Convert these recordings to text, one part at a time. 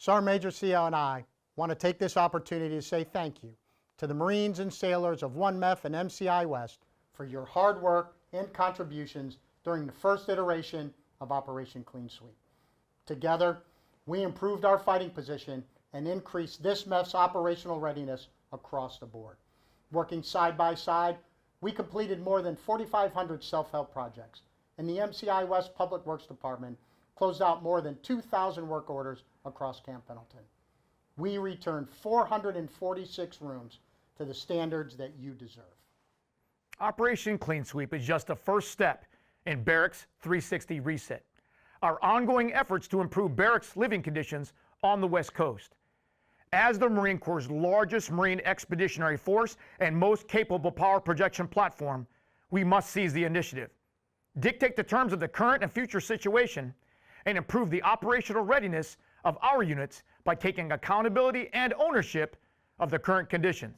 Sergeant Major Siaw and I want to take this opportunity to say thank you to the Marines and sailors of 1 MEF and MCI-West for your hard work and contributions during the first iteration of Operation Clean Sweep. Together, we improved our fighting position and increased this MEF's operational readiness across the board. Working side by side, we completed more than 4,500 self-help projects, and the MCI-West Public Works Department closed out more than 2,000 work orders across Camp Pendleton. We returned 446 rooms to the standards that you deserve. Operation Clean Sweep is just the first step in Barracks 360 Reset, our ongoing efforts to improve barracks living conditions on the West Coast. As the Marine Corps' largest Marine Expeditionary Force and most capable power projection platform, we must seize the initiative, dictate the terms of the current and future situation, and improve the operational readiness of our units by taking accountability and ownership of the current conditions.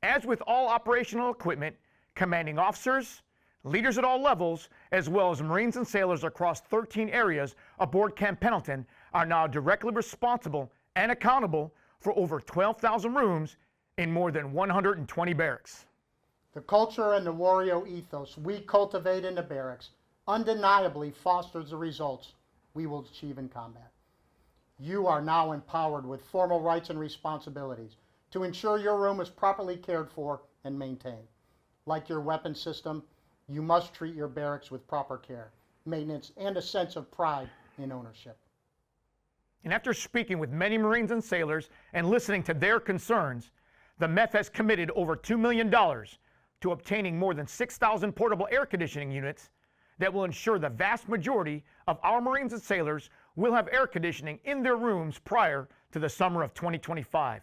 As with all operational equipment, commanding officers, leaders at all levels, as well as Marines and sailors across 13 areas aboard Camp Pendleton are now directly responsible and accountable for over 12,000 rooms in more than 120 barracks. The culture and the warrior ethos we cultivate in the barracks undeniably fosters the results we will achieve in combat. You are now empowered with formal rights and responsibilities to ensure your room is properly cared for and maintained. Like your weapon system, you must treat your barracks with proper care, maintenance, and a sense of pride in ownership. And after speaking with many Marines and sailors and listening to their concerns, the MEF has committed over $2 million to obtaining more than 6,000 portable air conditioning units that will ensure the vast majority of our Marines and sailors will have air conditioning in their rooms prior to the summer of 2025.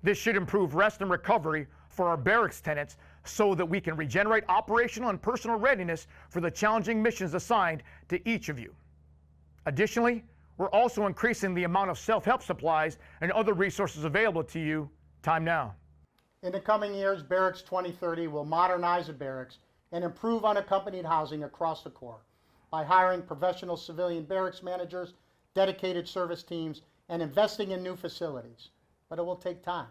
This should improve rest and recovery for our barracks tenants so that we can regenerate operational and personal readiness for the challenging missions assigned to each of you. Additionally, we're also increasing the amount of self-help supplies and other resources available to you. Time now. In the coming years, Barracks 2030 will modernize the barracks and improve unaccompanied housing across the Corps by hiring professional civilian barracks managers, dedicated service teams, and investing in new facilities. But it will take time.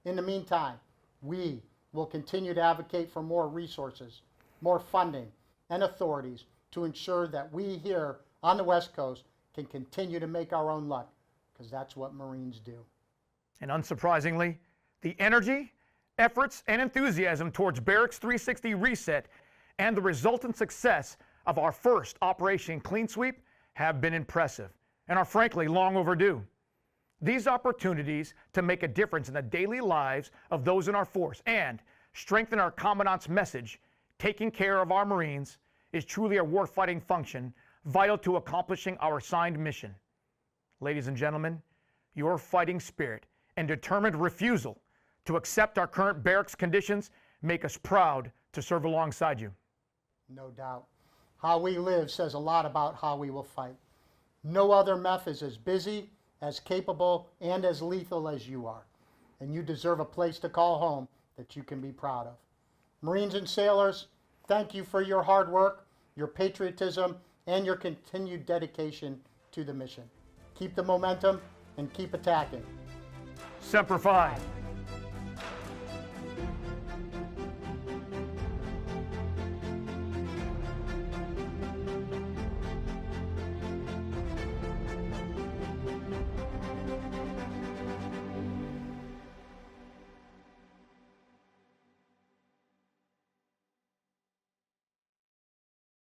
In the meantime, we will continue to advocate for more resources, more funding, and authorities to ensure that we here on the West Coast can continue to make our own luck, because that's what Marines do. And unsurprisingly, the energy, efforts, and enthusiasm towards Barracks 360 Reset and the resultant success of our first Operation Clean Sweep have been impressive and are frankly long overdue. These opportunities to make a difference in the daily lives of those in our force and strengthen our Commandant's message, taking care of our Marines, is truly a warfighting function vital to accomplishing our assigned mission. Ladies and gentlemen, your fighting spirit and determined refusal to accept our current barracks conditions make us proud to serve alongside you. No doubt. How we live says a lot about how we will fight. No other MEF is as busy, as capable, and as lethal as you are. And you deserve a place to call home that you can be proud of. Marines and sailors, thank you for your hard work, your patriotism, and your continued dedication to the mission. Keep the momentum and keep attacking. Semper Fi.